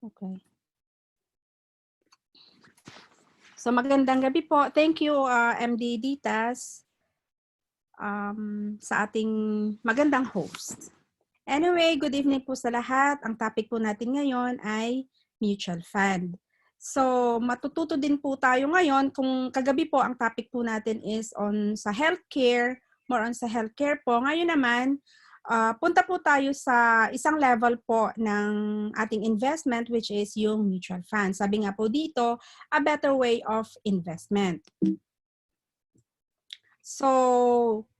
Okay. So magandang gabi po. Thank you MD Ditas sa ating magandang host. Anyway, good evening po sa lahat. Ang topic po natin ngayon ay mutual fund. So matututo din po tayo ngayon kung kagabi po ang topic po natin is on sa healthcare, more on sa healthcare po. Ngayon naman, punta po tayo sa isang level po ng ating investment which is yung mutual fund. Sabi nga po dito, a better way of investment. So,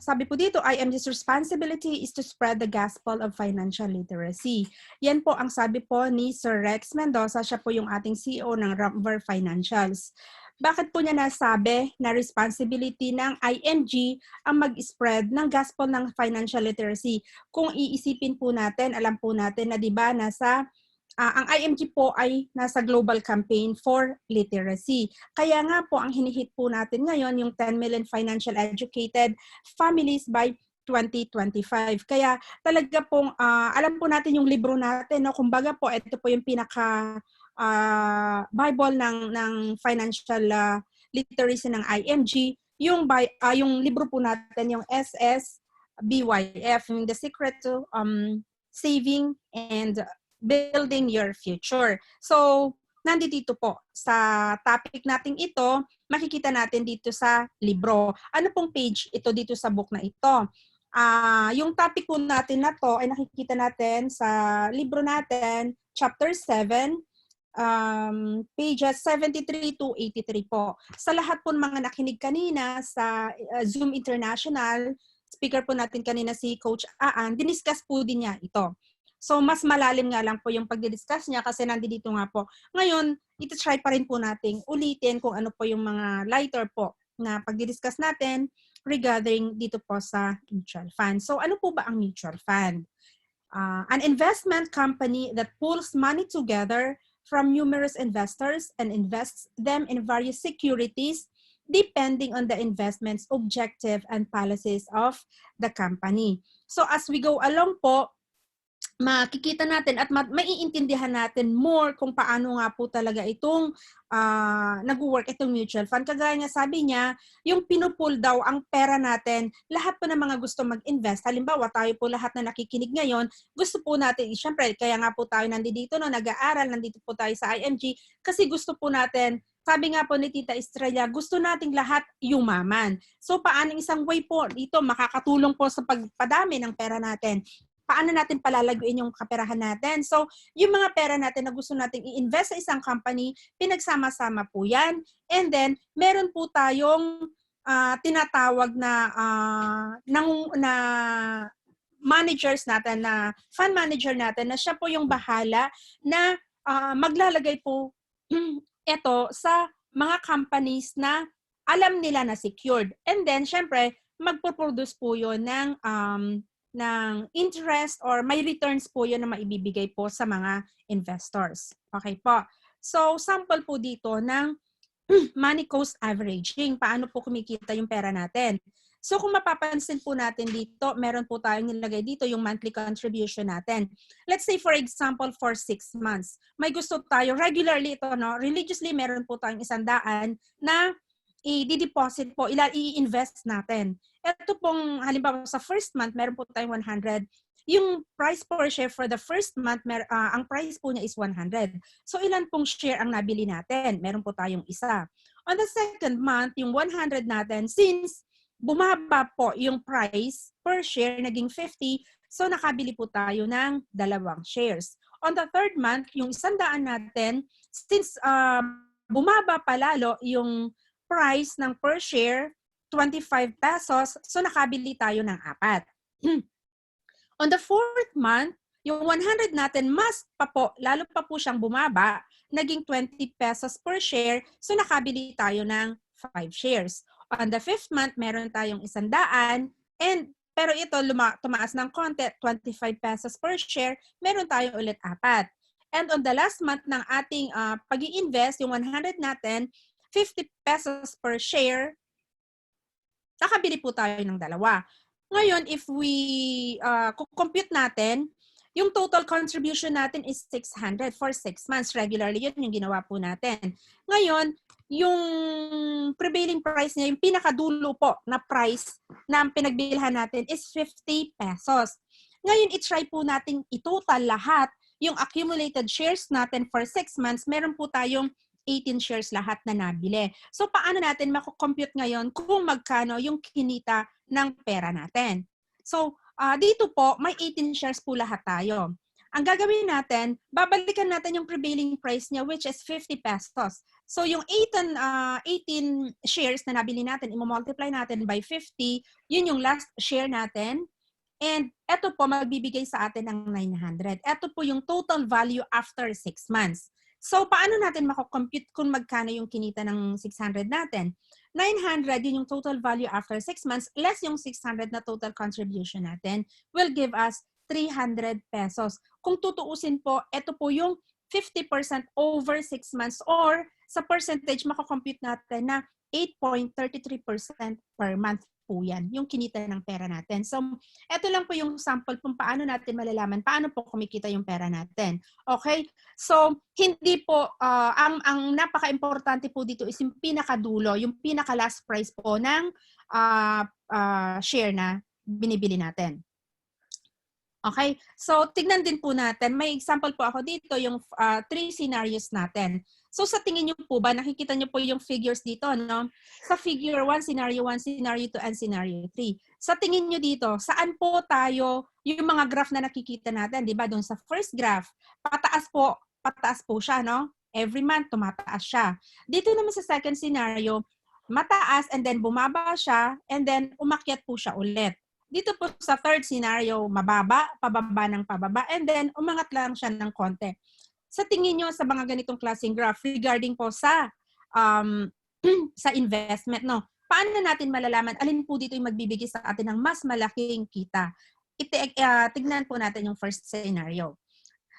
sabi po dito, IMG's responsibility is to spread the gospel of financial literacy. Yan po ang sabi po ni Sir Rex Mendoza, siya po yung ating CEO ng Ramver Financials. Bakit po niya nasabi na responsibility ng IMG ang mag-spread ng gospel ng financial literacy? Kung iisipin po natin, alam po natin na 'di ba nasa ang IMG po ay nasa global campaign for literacy. Kaya nga po ang hinihit po natin ngayon yung 10 million financial educated families by 2025. Kaya talaga pong alam po natin yung libro natin, no? Kumbaga po ito po yung pinaka Bible ng financial literacy ng IMG. Yung libro po natin yung SSBYF, yung The Secret to Saving and Building Your Future. So, nandito po sa topic natin ito, makikita natin dito sa libro. Ano pong page ito dito sa book na ito? Yung topic po natin na to ay nakikita natin sa libro natin, chapter 7, pages 73 to 83 po. Sa lahat po ng mga nakinig kanina sa Zoom International, speaker po natin kanina si Coach Aan, diniscuss po din niya ito. So, mas malalim nga lang po yung pagdidiscuss niya kasi nandito nga po. Ngayon, ito-try pa rin po nating ulitin kung ano po yung mga lighter po na pagdidiscuss natin regarding dito po sa mutual fund. So, ano po ba ang mutual fund? An investment company that pools money together from numerous investors and invests them in various securities depending on the investment's objective and policies of the company. So, as we go along po, makikita natin at maiintindihan natin more kung paano nga po talaga itong nag-work itong mutual fund. Kagaya nga sabi niya, yung pinupull daw ang pera natin, lahat po ng mga gusto mag-invest. Halimbawa, tayo po lahat na nakikinig ngayon, gusto po natin, syempre, kaya nga po tayo nandito, no, nag-aaral, nandito po tayo sa IMG, kasi gusto po natin, sabi nga po ni Tita Estrella, gusto nating lahat yumaman. So, paano isang way po dito makakatulong po sa pagpadami ng pera natin? Paano natin palalaguin yung kaperahan natin? So, yung mga pera natin na gusto nating i-invest sa isang company, pinagsama-sama po yan. And then, meron po tayong tinatawag na managers natin, na fund manager natin, na siya po yung bahala na maglalagay po ito sa mga companies na alam nila na secured. And then, syempre, magpo-produce po yun ng interest or may returns po yun na maibibigay po sa mga investors. Okay po. So, sample po dito ng money cost averaging. Paano po kumikita yung pera natin? So, kung mapapansin po natin dito, meron po tayong nilagay dito yung monthly contribution natin. Let's say, for example, for 6 months. May gusto tayo, regularly ito, no? Religiously, meron po tayong 100 na i-deposit po, i-invest natin. Ito pong, halimbawa sa first month, meron po tayong 100. Yung price per share for the first month, ang price po niya is 100. So, ilan pong share ang nabili natin? Meron po tayong isa. On the second month, yung 100 natin, since bumaba po yung price per share, naging 50, so nakabili po tayo ng 2 shares. On the third month, yung 100 natin, since bumaba pa lalo yung price ng per share, 25 pesos, so nakabili tayo ng 4. On the fourth month, yung 100 natin, mas pa po, lalo pa po siyang bumaba, naging 20 pesos per share, so nakabili tayo ng 5 shares. On the fifth month, meron tayong 100, pero ito tumaas ng konti, 25 pesos per share, meron tayong ulit 4. And on the last month ng ating pag-i-invest, yung 100 natin, 50 pesos per share, nakabili po tayo ng 2. Ngayon, if we compute natin, yung total contribution natin is 600 for 6 months. Regularly, yun yung ginawa po natin. Ngayon, yung prevailing price niya, yung pinakadulo po na price na pinagbilhan natin is 50 pesos. Ngayon, i-try po natin i-total lahat yung accumulated shares natin for 6 months. Meron po tayong 18 shares lahat na nabili. So, paano natin mako-compute ngayon kung magkano yung kinita ng pera natin? So, dito po, may 18 shares po lahat tayo. Ang gagawin natin, babalikan natin yung prevailing price niya, which is 50 pesos. So, yung 18 shares na nabili natin, i-multiply natin by 50, yun yung last share natin. And ito po, magbibigay sa atin ng 900. Ito po yung total value after 6 months. So, paano natin mako-compute kung magkano yung kinita ng 600 natin? 900, yun yung total value after 6 months, less yung 600 na total contribution natin, will give us 300 pesos. Kung tutuusin po, ito po yung 50% over 6 months or sa percentage, mako-compute natin na 8.33% per month po yan, yung kinita ng pera natin. So, ito lang po yung sample kung paano natin malalaman, paano po kumikita yung pera natin. Okay? So, hindi po, ang napaka-importante po dito is yung pinakadulo, yung pinaka-last price po ng share na binibili natin. Okay? So, tignan din po natin. May example po ako dito, yung 3 scenarios natin. So, sa tingin nyo po ba, nakikita nyo po yung figures dito, no? Sa figure 1, scenario 1, scenario 2, and scenario 3. Sa tingin nyo dito, saan po tayo, yung mga graph na nakikita natin, di ba? Doon sa first graph, pataas po siya, no? Every month, tumataas siya. Dito naman sa second scenario, mataas and then bumaba siya and then umakyat po siya ulit. Dito po sa third scenario, mababa, pababa ng pababa, and then umangat lang siya ng konti. Sa tingin nyo sa mga ganitong klaseng graph regarding po sa sa investment, no? Paano natin malalaman alin po dito yung magbibigay sa atin ng mas malaking kita? Tignan po natin yung first scenario.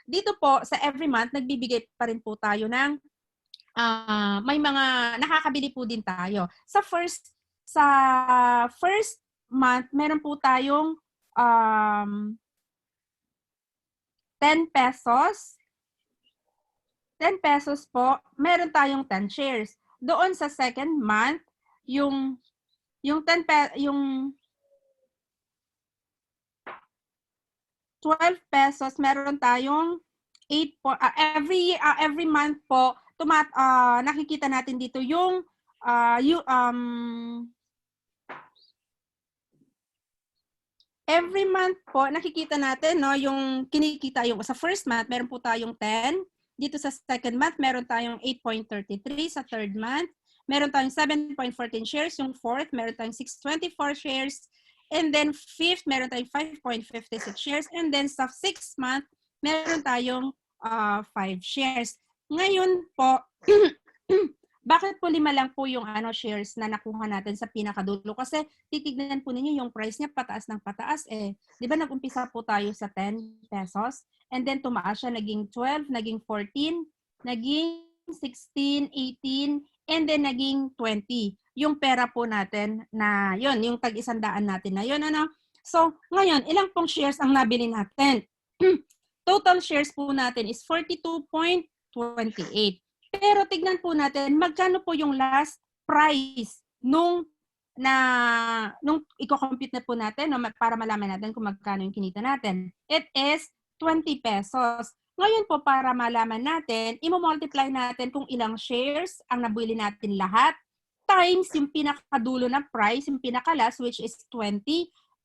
Dito po sa every month, nagbibigay pa rin po tayo ng may mga nakakabili po din tayo. Sa first month, meron po tayong 10 pesos. 10 pesos po, meron tayong 10 shares. Doon sa second month, yung 12 pesos, meron tayong 8 po, every month po, nakikita natin dito yung every month po, nakikita natin, no, yung kinikita yung sa first month, meron po tayong 10. Dito sa second month, meron tayong 8.33. Sa third month, meron tayong 7.14 shares. Yung fourth, meron tayong 6.24 shares. And then fifth, meron tayong 5.56 shares. And then sa sixth month, meron tayong 5 shares. Ngayon po, bakit po 5 lang po yung shares na nakuha natin sa pinakadulo? Kasi titignan po ninyo yung price niya pataas ng pataas eh. 'Di ba nag-umpisa po tayo sa 10 pesos and then tumaas siya naging 12, naging 14, naging 16, 18 and then naging 20. Yung pera po natin na yun, yung tag-100 natin na yun So, ngayon, ilang pong shares ang nabili natin? Total shares po natin is 42.28. Pero tignan po natin, magkano po yung last price nung i-compute na po natin para malaman natin kung magkano yung kinita natin. It is 20 pesos. Ngayon po, para malaman natin, i-multiply natin kung ilang shares ang nabili natin lahat times yung pinakadulo na price, yung pinaka-last, which is 20.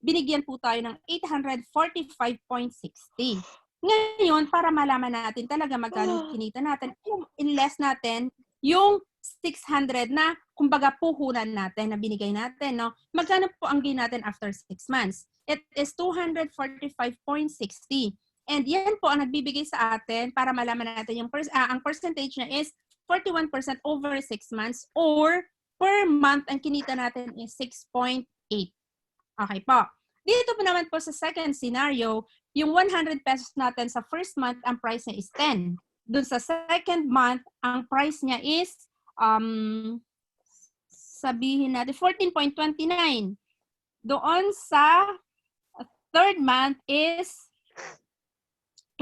Binigyan po tayo ng 845.60. Ngayon, para malaman natin talaga magkano kinita natin, i-less natin yung 600 na, kumbaga, puhunan natin na binigay natin, no? Magkano po ang gain natin after 6 months? It is 245.60. And yan po ang nagbibigay sa atin para malaman natin yung ang percentage na is 41% over 6 months or per month ang kinita natin is 6.8. Okay po. Dito po naman po sa second scenario, yung 100 pesos natin sa first month, ang price niya is 10. Doon sa second month, ang price niya is, sabihin natin, 14.29. Doon sa third month is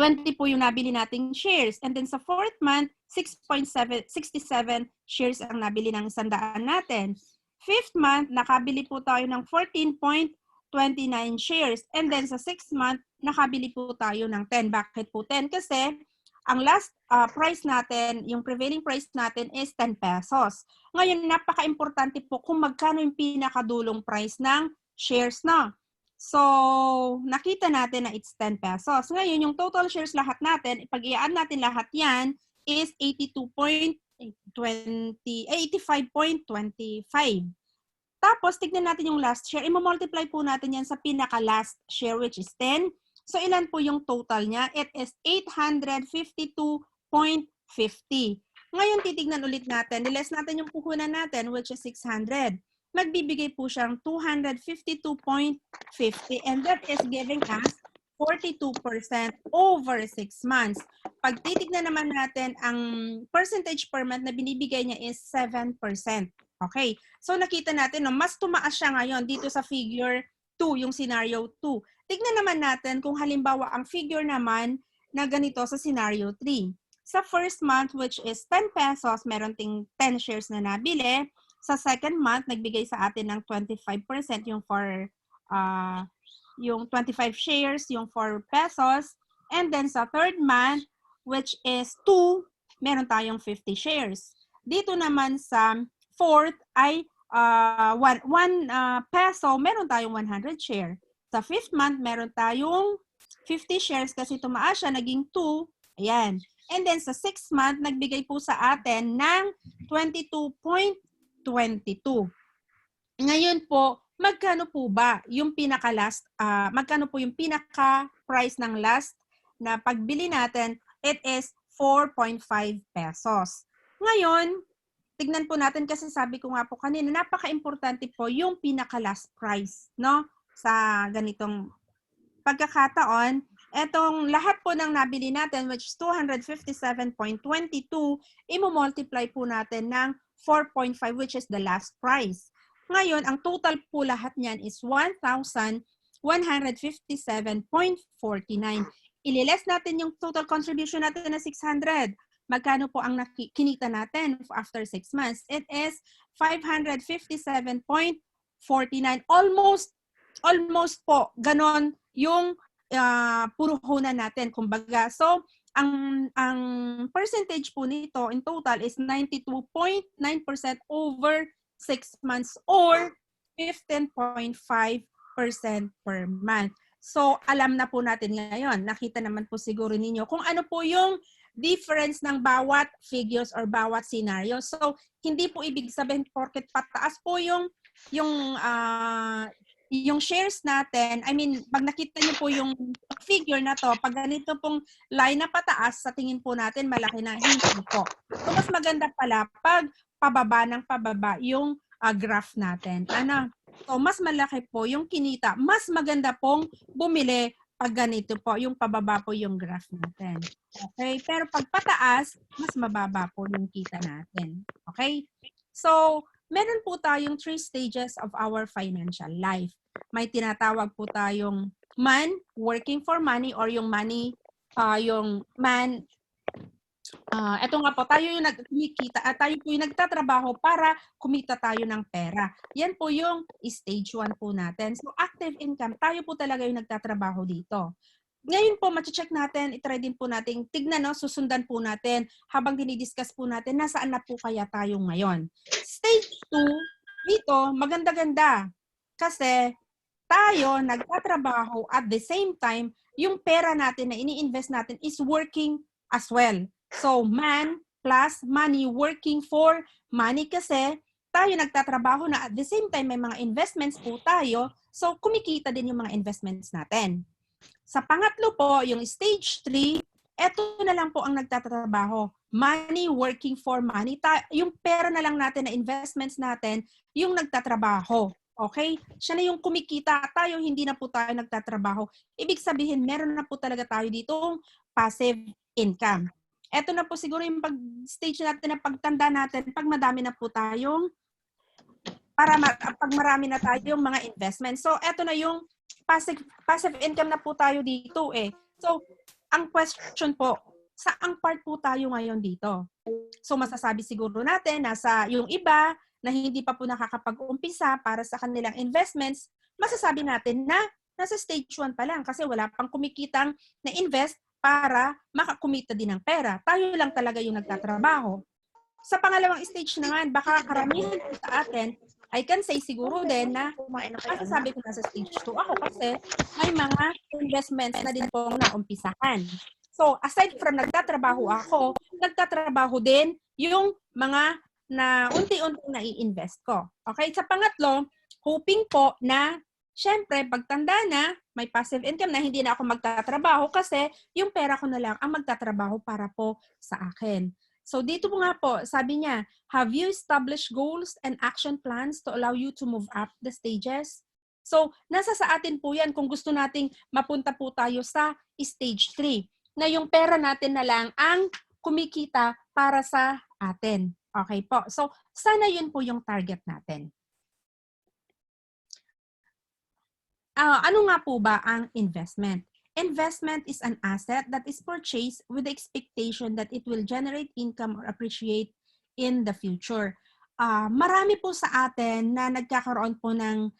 20 po yung nabili nating shares. And then sa fourth month, 6.67 shares ang nabili ng 100 natin. Fifth month, nakabili po tayo ng 14.29 shares. And then sa sixth month, nakabili po tayo ng 10. Bakit po 10? Kasi ang last price natin, yung prevailing price natin is 10 pesos. Ngayon, napaka-importante po kung magkano yung pinakadulong price ng shares na. So, nakita natin na it's 10 pesos. Ngayon, yung total shares lahat natin, pag i-add natin lahat yan, is 85.25. Tapos, tignan natin yung last share. I-multiply po natin yan sa pinaka-last share, which is 10. So, ilan po yung total niya? It is 852.50. Ngayon, titignan ulit natin. Niles natin yung puhunan natin, which is 600. Magbibigay po siyang 252.50 and that is giving us 42% over 6 months. Pag titignan naman natin, ang percentage per month na binibigay niya is 7%. Okay, so nakita natin, no, mas tumaas siya ngayon dito sa figure 2, yung scenario 2. Tignan naman natin kung halimbawa ang figure naman na ganito sa scenario 3. Sa first month, which is 10 pesos, meron ting 10 shares na nabili. Sa second month, nagbigay sa atin ng 25% yung for yung 25 shares, yung 4 pesos. And then sa third month, which is 2, meron tayong 50 shares. Dito naman sa fourth ay 1 peso, meron tayong 100 share. Sa fifth month, meron tayong 50 shares kasi tumaas siya, naging 2. Ayan. And then sa sixth month, nagbigay po sa atin ng 22.22. Ngayon po, magkano po ba yung pinaka-last, magkano po yung pinaka-price ng last na pagbili natin? It is 4.5 pesos. Ngayon, tignan po natin kasi sabi ko nga po kanina, napaka-importante po yung pinaka-last price, no? Sa ganitong pagkakataon, etong lahat po ng nabili natin, which is 257.22, i-multiply po natin ng 4.5, which is the last price. Ngayon, ang total po lahat niyan is 1,157.49. Ililes natin yung total contribution natin na 600. Magkano po ang kinita natin after 6 months? It is 557.49. Almost po, ganon yung puruhunan natin, kumbaga. So, ang percentage po nito in total is 92.9% over 6 months or 15.5% per month. So, alam na po natin ngayon. Nakita naman po siguro ninyo kung ano po yung difference ng bawat figures or bawat scenario. So, hindi po ibig sabihin porket pataas po yung shares natin. I mean, pag nakita niyo po yung figure na to, pag ganito pong line na pataas, sa tingin po natin malaki na, hindi po. So, mas maganda pala pag pababa ng pababa yung graph natin. Ano? So, mas malaki po yung kinita. Mas maganda pong bumili pag ganito po, yung pababa po yung graph natin. Okay? Pero pag pataas, mas mababa po yung kita natin. Okay? So, meron po tayong 3 stages of our financial life. May tinatawag po tayong man, working for money, or yung money, yung man, eto nga po, tayo yung nagkikita at tayo po yung nagtatrabaho para kumita tayo ng pera. Yan po yung stage 1 po natin. So, active income, tayo po talaga yung nagtatrabaho dito. Ngayon po, mache-check natin, itry din po natin, tignan, no, susundan po natin habang dinidiscuss po natin, nasaan na po kaya tayo ngayon. Stage 2, dito, maganda-ganda. Kasi tayo nagtatrabaho at the same time, yung pera natin na ini-invest natin is working as well. So, man plus money, working for money kasi tayo nagtatrabaho na at the same time may mga investments po tayo. So, kumikita din yung mga investments natin. Sa pangatlo po, yung stage 3, eto na lang po ang nagtatrabaho. Money, working for money. Yung pera na lang natin na investments natin, yung nagtatrabaho. Okay? Siya na yung kumikita. Tayo, hindi na po tayo nagtatrabaho. Ibig sabihin, meron na po talaga tayo ditong passive income. Eto na po siguro yung pag-stage natin na pagtanda natin, pag madami na po tayong, pag marami na tayong mga investments. So, eto na yung passive income na po tayo dito eh. So, ang question po, saang part po tayo ngayon dito? So masasabi siguro natin na sa yung iba na hindi pa po nakakapag-umpisa para sa kanilang investments, masasabi natin na nasa stage 1 pa lang kasi wala pang kumikitang na-invest para makakumita din ng pera. Tayo lang talaga yung nagtatrabaho. Sa pangalawang stage naman, baka karamihan po sa atin, I can say siguro din na masasabi ko nasa stage 2 ako kasi may mga investments na din pong naumpisahan. So, aside from nagtatrabaho ako, nagtatrabaho din yung mga na unti-unti na-i-invest ko. Okay? Sa pangatlo, hoping po na syempre, pagtanda na, may passive income na hindi na ako magtatrabaho kasi yung pera ko na lang ang magtatrabaho para po sa akin. So dito po nga po, sabi niya, have you established goals and action plans to allow you to move up the stages? So, nasa sa atin po yan kung gusto nating mapunta po tayo sa stage 3 na yung pera natin na lang ang kumikita para sa atin. Okay po. So, sana yun po yung target natin. Ano nga po ba ang investment? Investment is an asset that is purchased with the expectation that it will generate income or appreciate in the future. Marami po sa atin na nagkakaroon po ng,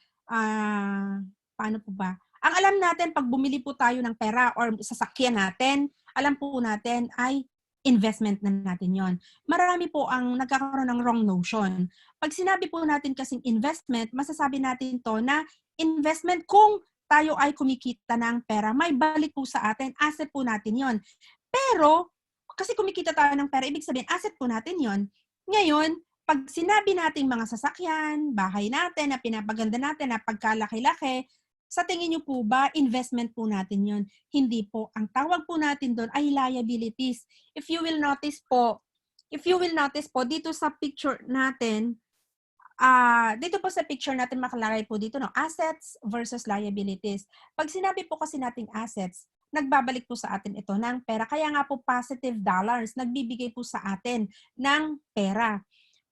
paano po ba? Ang alam natin, pag bumili po tayo ng pera or sasakyan natin, alam po natin ay investment na natin yon. Marami po ang nagkakaroon ng wrong notion. Pag sinabi po natin kasing investment, masasabi natin to na investment kung tayo ay kumikita ng pera, may balik po sa atin, asset po natin yon. Pero, kasi kumikita tayo ng pera, ibig sabihin, asset po natin yon. Ngayon, pag sinabi nating mga sasakyan, bahay natin, na pinapaganda natin, na pagkalaki-laki, sa tingin niyo po ba, investment po natin yon? Hindi po. Ang tawag po natin doon ay liabilities. If you will notice po, dito sa picture natin, dito po sa picture natin makalagay po dito, no, assets versus liabilities. Pag sinabi po kasi nating assets, nagbabalik po sa atin ito ng pera. Kaya nga po positive dollars, nagbibigay po sa atin ng pera.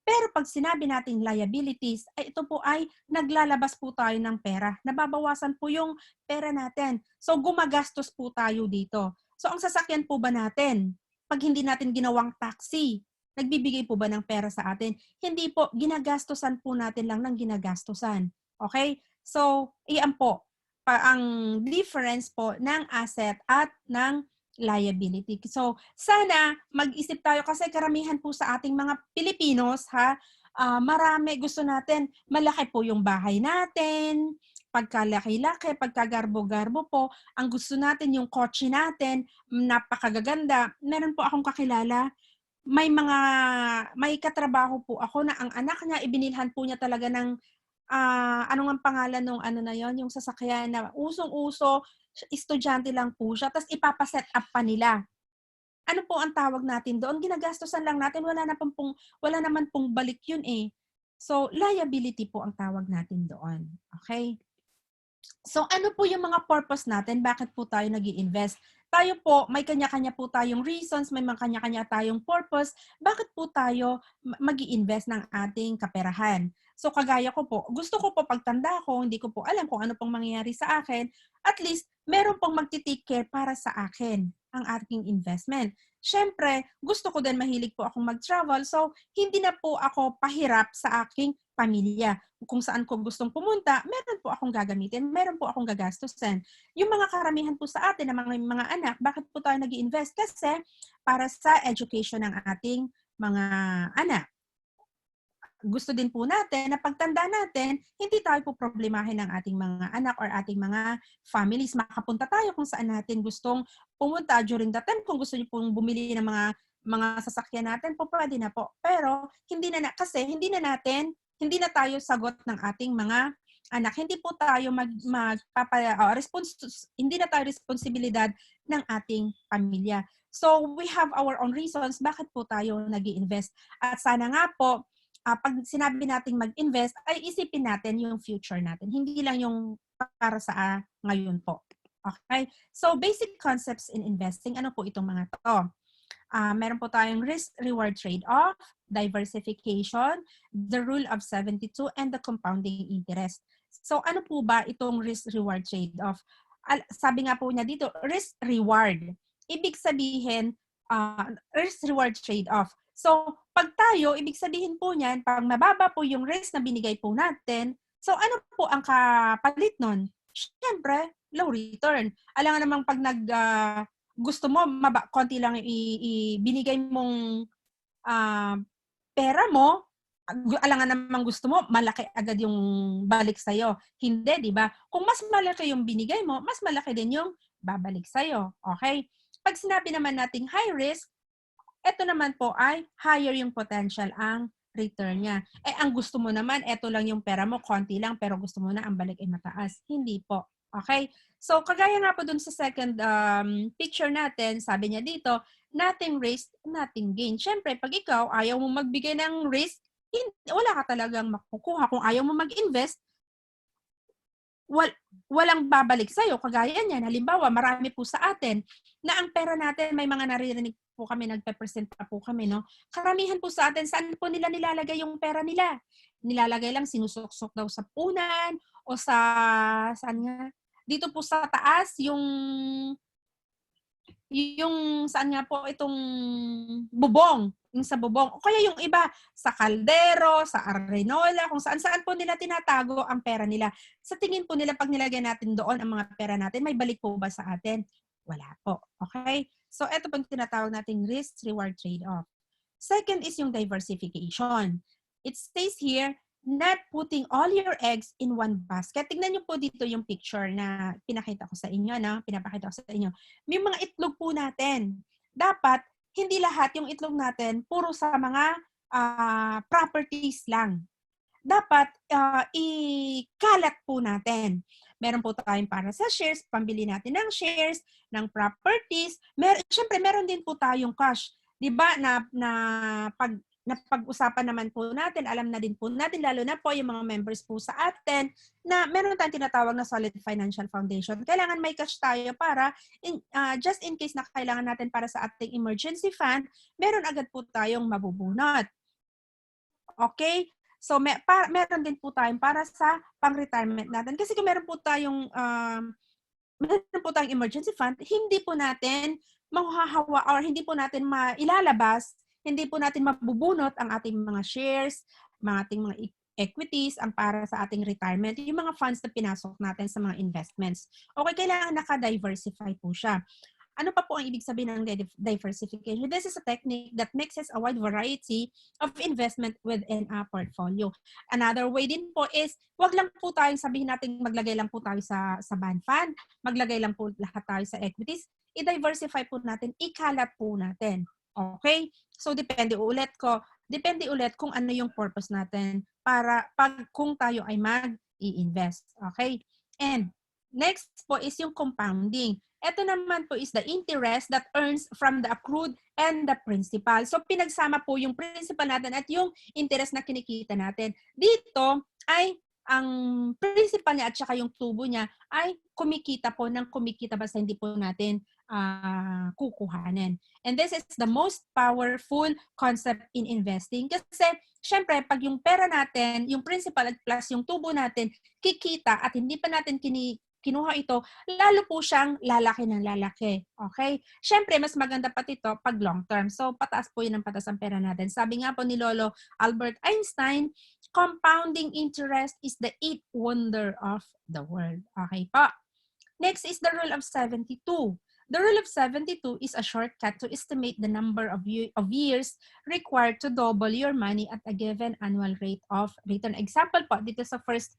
Pero pag sinabi nating liabilities, ay ito po ay naglalabas po tayo ng pera. Nababawasan po yung pera natin. So gumagastos po tayo dito. So ang sasakyan po ba natin, pag hindi natin ginawang taxi, nagbibigay po ba ng pera sa atin? Hindi po, ginagastosan po natin lang ng ginagastosan. Okay? So, iyan po, ang difference po ng asset at ng liability. So, sana mag-isip tayo kasi karamihan po sa ating mga Pilipinos, marami gusto natin, malaki po yung bahay natin, pagkalaki-laki, pagkagarbo-garbo po, ang gusto natin yung kotse natin, napakagaganda. Meron po akong kakilala, may katrabaho po ako na ang anak niya, ibinilhan po niya talaga ng, ano ang pangalan nung ano na yon, yung sasakyan na usong-uso, estudyante lang po siya, tapos ipapaset up pa nila. Ano po ang tawag natin doon? Ginagastosan lang natin, wala naman pong balik yun eh. So, liability po ang tawag natin doon. Okay? So, ano po yung mga purpose natin? Bakit po tayo nag-i-invest? Tayo po, may kanya-kanya po tayong reasons, may mga kanya-kanya tayong purpose. Bakit po tayo mag-i-invest ng ating kaperahan? So, kagaya ko po, gusto ko po pagtanda ko, hindi ko po alam kung ano pong mangyayari sa akin, at least, meron pong magti-take care para sa akin ang ating investment. Siyempre, gusto ko din mahilig po akong mag-travel, so hindi na po ako pahirap sa aking pamilya. Kung saan ko gustong pumunta, meron po akong gagamitin, meron po akong gagastusin. Yung mga karamihan po sa atin ng mga anak, bakit po tayo nag-i-invest? Kasi para sa education ng ating mga anak. Gusto din po natin na pagtanda natin, hindi tayo po problemahin ng ating mga anak or ating mga families. Makapunta tayo kung saan natin gustong pumunta during that time. Kung gusto niyo pong bumili ng mga sasakyan natin, po pwede na po. Pero hindi na tayo sagot ng ating mga anak. Hindi po tayo hindi na tayo responsibilidad ng ating pamilya. So we have our own reasons bakit po tayo nag-i-invest. At sana nga po, pag sinabi nating mag-invest, ay isipin natin yung future natin. Hindi lang yung para sa ngayon po. Okay? So, basic concepts in investing, ano po itong mga to? Meron po tayong risk-reward trade-off, diversification, the rule of 72, and the compounding interest. So, ano po ba itong risk-reward trade-off? Sabi nga po niya dito, risk-reward. ibig sabihin, risk-reward trade-off. So, pag tayo, ibig sabihin po niyan, pag mababa po yung risk na binigay po natin, so ano po ang kapalit nun? Siyempre, low return. Alam nga namang pag gusto mo, konti lang binigay mong pera mo, alangan namang gusto mo, malaki agad yung balik sa'yo. Hindi, di ba? Kung mas malaki yung binigay mo, mas malaki din yung babalik sa'yo. Okay? Pag sinabi naman nating high risk, ito naman po ay higher yung potential ang return niya. Ang gusto mo naman, ito lang yung pera mo, konti lang, pero gusto mo na ang balik ay mataas. Hindi po. Okay? So, kagaya nga po dun sa second picture natin, sabi niya dito, nothing risk, nothing gain. Siyempre, pag ikaw ayaw mo magbigay ng risk, wala ka talagang makukuha. Kung ayaw mo mag-invest, walang babalik sa'yo. Kagaya niyan, halimbawa, marami po sa atin na ang pera natin, may mga naririnig po kami, nagpe-present pa po kami, no? Karamihan po sa atin, saan po nila nilalagay yung pera nila? Nilalagay lang, sinusok-sok daw sa punan o saan nga? Dito po sa taas, yung saan nga po itong bubong, yung sa bubong. O kaya yung iba, sa kaldero, sa arenola, kung saan-saan po nila tinatago ang pera nila. Sa tingin po nila, pag nilagay natin doon ang mga pera natin, may balik po ba sa atin? Wala po. Okay? So, ito po yung tinatawag nating risk-reward trade-off. Second is yung diversification. It stays here, not putting all your eggs in one basket. Tignan niyo po dito yung picture na pinakita ko sa inyo, no? Pinapakita ko sa inyo. May mga itlog po natin. Dapat, hindi lahat yung itlog natin puro sa mga properties lang. Dapat, ikalat po natin. Meron po tayong para sa shares, pambili natin ng shares, ng properties. Siyempre, meron din po tayong cash. Diba, pag-usapan naman po natin, alam na din po natin, lalo na po yung mga members po sa atin, na meron tayong tinatawag na solid financial foundation. Kailangan may cash tayo para, just in case na kailangan natin para sa ating emergency fund, meron agad po tayong mabubunot. Okay? So, meron din po tayong para sa pang-retirement natin. Kasi kung meron po tayong emergency fund, hindi po natin mahahawa or hindi po natin mailalabas, hindi po natin mabubunot ang ating mga shares, ating mga equities, ang para sa ating retirement, yung mga funds na pinasok natin sa mga investments. Okay, kailangan naka-diversify po siya. Ano pa po ang ibig sabihin ng diversification? This is a technique that mixes a wide variety of investment within a portfolio. Another way din po is, wag lang po tayong sabihin natin maglagay lang po tayo sa bond fund, maglagay lang po lahat tayo sa equities, i-diversify po natin, ikalat po natin. Okay? So, depende ulit kung ano yung purpose natin para kung tayo ay mag-i-invest. Okay? And next po is yung compounding. Ito naman po is the interest that earns from the accrued and the principal. So, pinagsama po yung principal natin at yung interest na kinikita natin. Dito ay ang principal niya at saka yung tubo niya ay kumikita basta hindi po natin kukuhanin. And this is the most powerful concept in investing. Kasi, syempre, pag yung pera natin, yung principal at plus yung tubo natin, kikita at hindi pa natin kinuha ito, lalo po siyang lalaki ng lalaki. Okay? Siyempre, mas maganda pa ito pag long term. So, pataas po yun ang pataas ang pera natin. Sabi nga po ni Lolo Albert Einstein, compounding interest is the eighth wonder of the world. Okay po. Next is the rule of 72. The rule of 72 is a shortcut to estimate the number of years required to double your money at a given annual rate of return. Example po, dito sa first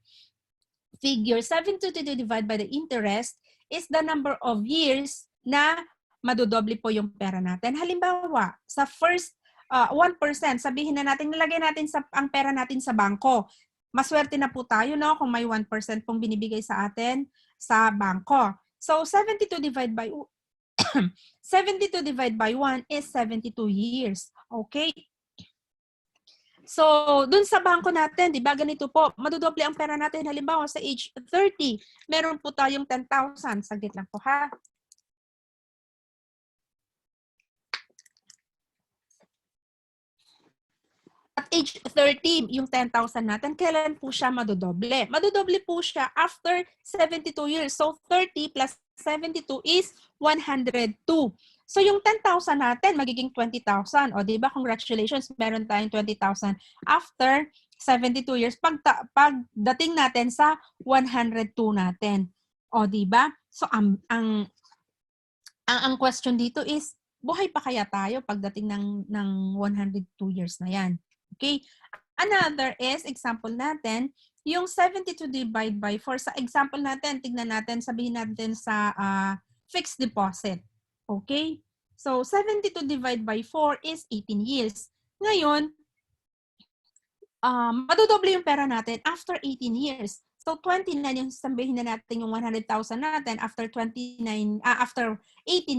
figure, 72 divided by the interest is the number of years na madodoble po yung pera natin. Halimbawa, sa first 1%, sabihin na natin, nilagay natin ang pera natin sa bangko. Maswerte na po tayo, no, kung may 1% pong binibigay sa atin sa bangko. So, 72 divided by 1 is 72 years. Okay? So, dun sa bangko natin, di ba, ganito po, madodoble ang pera natin. Halimbawa, sa age 30, meron po tayong 10,000. Saglit lang po, ha? At age 30, yung 10,000 natin, kailan po siya madodoble? Madodoble po siya after 72 years. So, 30 plus 72 is 102. So yung 10,000 natin, magiging 20,000. O, di ba? Congratulations, meron tayong 20,000 after 72 years pagdating natin sa 102 natin. O, di ba? So, ang question dito is, buhay pa kaya tayo pagdating ng 102 years na yan? Okay? Another is, example natin, yung 72 divided by 4. Sa example natin, tignan natin, sabihin natin sa fixed deposit. Okay? So, 72 divided by 4 is 18 years. Ngayon, madodoble yung pera natin after 18 years. So, 29 yung sabihin na natin yung 100,000 natin after 18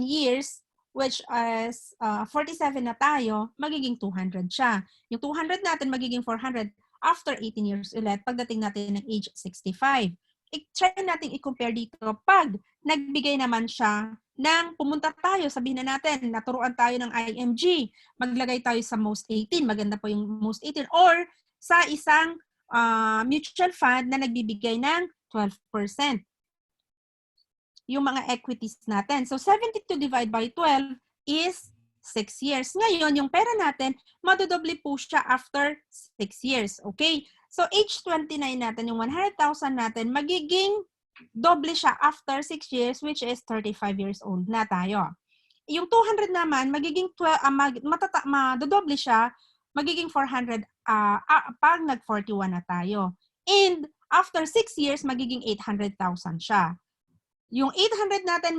years, which is 47 na tayo, magiging 200 siya. Yung 200 natin magiging 400 after 18 years ulit pagdating natin ng age 65. I-try natin i-compare dito pag nagbigay naman siya ng pumunta tayo, sabihin na natin, naturuan tayo ng IMG, maglagay tayo sa most 18, maganda po yung most 18, or sa isang mutual fund na nagbibigay ng 12%. Yung mga equities natin. So, 72 divided by 12 is 6 years. Ngayon, yung pera natin, madodoble po siya after 6 years. Okay? So, age 29 natin, yung 100,000 natin, magiging doble siya after 6 years, which is 35 years old na tayo. Yung 200 naman, magiging madodoble siya, magiging 400 pag nag-41 na tayo. And after 6 years, magiging 800,000 siya. Yung 800 natin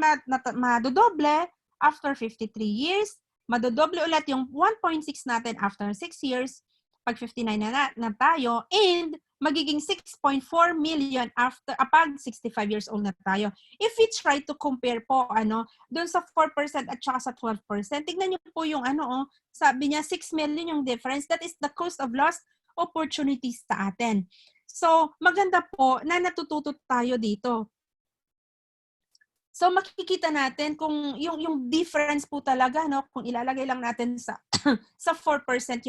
madodoble after 53 years, madodoble ulit yung 1.6 natin after 6 years, pag 59 na tayo, and magiging 6.4 million after pag 65 years old na tayo. If we try to compare po doon sa 4% at saka sa 12%, tignan niyo po yung sabi niya 6 million yung difference. That is the cost of lost opportunities sa atin. So, maganda po na natututo tayo dito. So, makikita natin kung yung difference po talaga, kung ilalagay lang natin sa 4%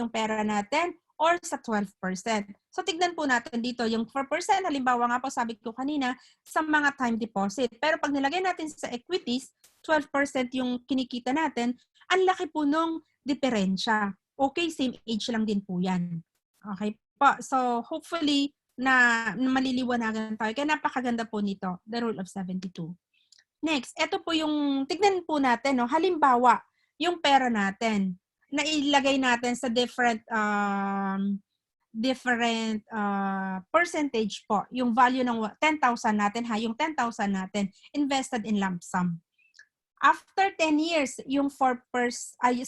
yung pera natin or sa 12%. So, tignan po natin dito, yung 4%, halimbawa nga po, sabi ko kanina, sa mga time deposit. Pero pag nilagay natin sa equities, 12% yung kinikita natin, ang laki po nung diferensya. Okay, same age lang din po yan. Okay po. So, hopefully, na maliliwanagan tayo. Kaya napakaganda po nito, the rule of 72. Next, ito po yung, tignan po natin, halimbawa, yung pera natin, na ilagay natin sa different percentage po, yung value ng 10,000 natin, yung 10,000 natin, invested in lump sum. After 10 years, yung sa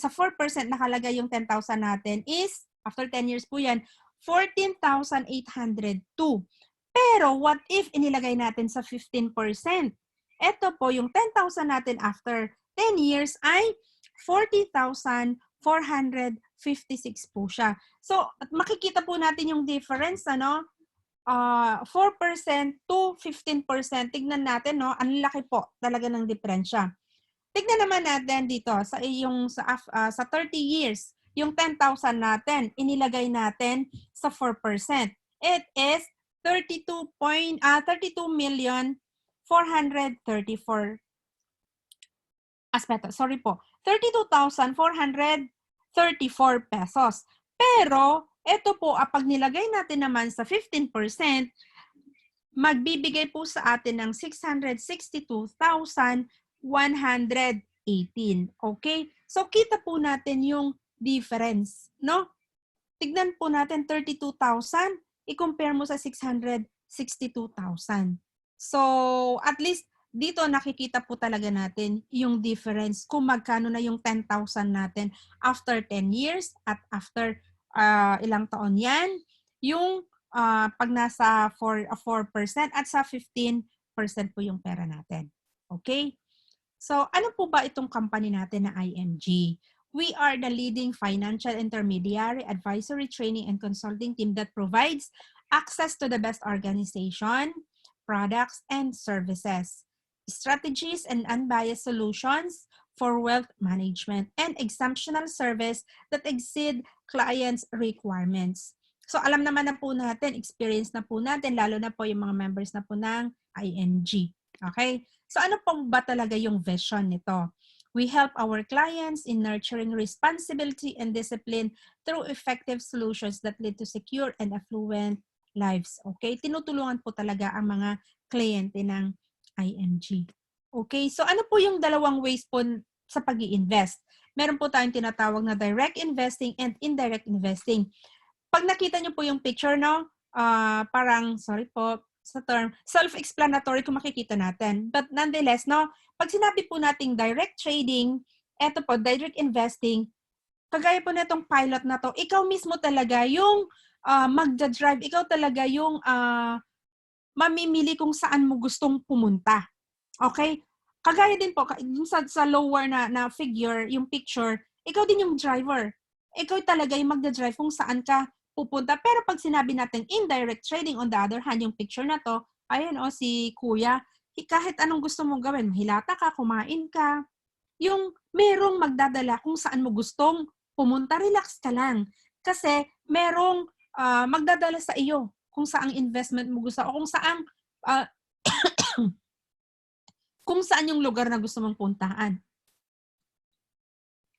4% nakalagay yung 10,000 natin is, after 10 years po yan, 14,802. Pero what if inilagay natin sa 15%? Ito po, yung 10,000 natin after 10 years ay 40,456 po siya. So, makikita po natin yung difference, 4% to 15%. Tignan natin, ang laki po talaga ng diferensya. Tignan naman natin dito, sa 30 years, yung 10,000 natin, inilagay natin sa 4%. It is 32,434 sorry po, 32,434 pesos. Pero, ito po, pag nilagay natin naman sa 15%, magbibigay po sa atin ng 662,118. Okay? So, kita po natin yung difference, no? Tignan po natin, 32,000, i-compare mo sa 662,000. So, at least, dito nakikita po talaga natin yung difference kung magkano na yung 10,000 natin after 10 years at after ilang taon yan, yung pag nasa 4% at sa 15% po yung pera natin. Okay? So, ano po ba itong company natin na IMG? We are the leading financial intermediary, advisory, training, and consulting team that provides access to the best organization, products, and services, strategies, and unbiased solutions for wealth management, and exceptional service that exceed clients' requirements. So, alam naman na po natin, experience na po natin, lalo na po yung mga members na po ng IMG. Okay? So, ano po ba talaga yung vision nito? We help our clients in nurturing responsibility and discipline through effective solutions that lead to secure and affluent lives. Okay? Tinutulungan po talaga ang mga kliyente ng IMG. Okay? So ano po yung dalawang ways po sa pag-i-invest? Meron po tayong tinatawag na direct investing and indirect investing. Pag nakita nyo po yung picture, no, parang, sorry po sa term, self-explanatory kung makikita natin. But nonetheless, no, pag sinabi po nating direct trading, eto po, direct investing, kagaya po netong pilot na to, ikaw mismo talaga yung magdadrive, ikaw talaga yung mamimili kung saan mo gustong pumunta. Okay? Kagaya din po, sa lower na figure, yung picture, ikaw din yung driver. Ikaw talaga yung magdadrive kung saan ka pupunta. Pero pag sinabi natin indirect trading, on the other hand, yung picture na to, ayan o, si kuya, kahit anong gusto mong gawin, mahilata ka, kumain ka, yung merong magdadala kung saan mo gustong pumunta, relax ka lang. Kasi merong magdadala sa iyo kung saang investment mo gusto o kung saan yung lugar na gusto mong puntahan.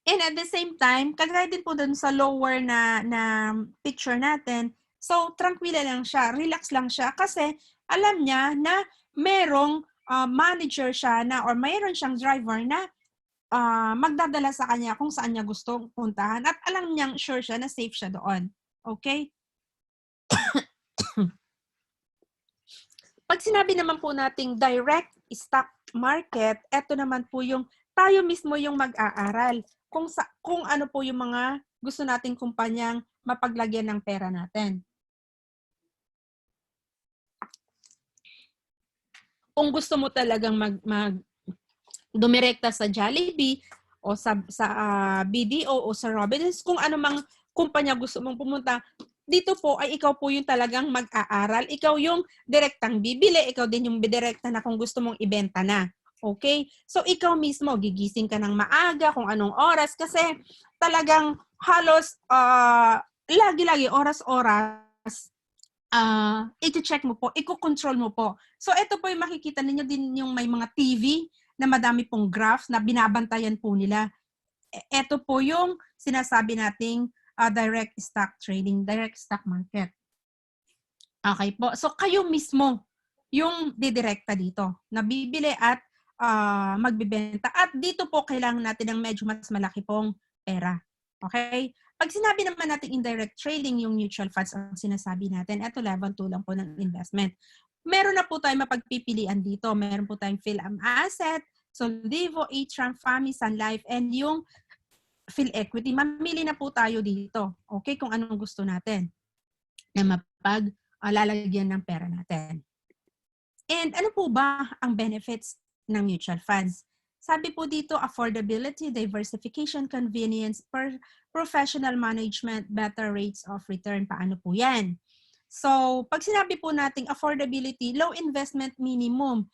And at the same time, kagaya din po dun sa lower na picture natin, so tranquila lang siya, relax lang siya kasi alam niya na merong manager siya na or mayroon siyang driver na magdadala sa kanya kung saan niya gustong puntahan at alam niyang sure siya na safe siya doon. Okay? Pag sinabi naman po nating direct stock market, eto naman po yung tayo mismo yung mag-aaral kung ano po yung mga gusto nating kumpanyang mapaglagyan ng pera natin. Kung gusto mo talagang dumirekta sa Jollibee o sa BDO o sa Robinsons, kung ano mang kumpanya gusto mong pumunta, dito po ay ikaw po yung talagang mag-aaral. Ikaw yung direktang bibili. Ikaw din yung direkta na kung gusto mong ibenta na. Okay? So, ikaw mismo, gigising ka ng maaga kung anong oras kasi talagang halos lagi-lagi, oras-oras, i-check mo po, i-control mo po. So, ito po yung makikita ninyo din yung may mga TV na madami pong graphs na binabantayan po nila. Ito po yung sinasabi nating direct stock trading, direct stock market. Okay po. So, kayo mismo yung didirekta dito. Nabibili at magbibenta. At dito po kailangan natin ng medyo mas malaki pong pera. Okay? Pag sinabi naman natin indirect trading, yung mutual funds ang sinasabi natin, ito level 2 lang po ng investment. Meron na po tayong mapagpipilian dito. Meron po tayong PhilAm Asset, Soldivo, Atram, FAMI, Sun Life, and yung Phil Equity. Mamili na po tayo dito. Okay? Kung anong gusto natin na lalagyan ng pera natin. And ano po ba ang benefits ng mutual funds? Sabi po dito, affordability, diversification, convenience, professional management, better rates of return. Paano po yan? So, pag sinabi po nating affordability, low investment minimum,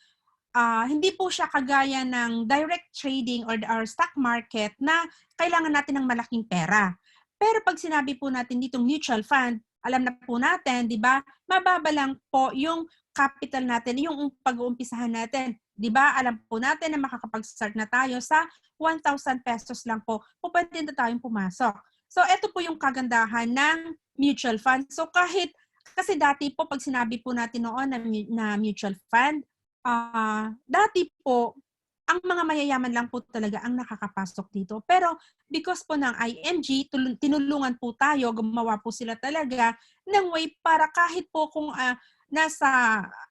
hindi po siya kagaya ng direct trading or stock market na kailangan natin ng malaking pera. Pero pag sinabi po natin ditong mutual fund, alam na po natin, di ba, mababa lang po yung capital natin, yung pag-uumpisahan natin. Di ba, alam po natin na makakapag-start na tayo sa 1,000 pesos lang po. Pwede na tayong pumasok. So, ito po yung kagandahan ng mutual fund. So, kasi dati po, pag sinabi po natin noon na mutual fund, dati po, ang mga mayayaman lang po talaga ang nakakapasok dito. Pero because po ng IMG, tinulungan po tayo, gumawa po sila talaga ng way para kahit po kung nasa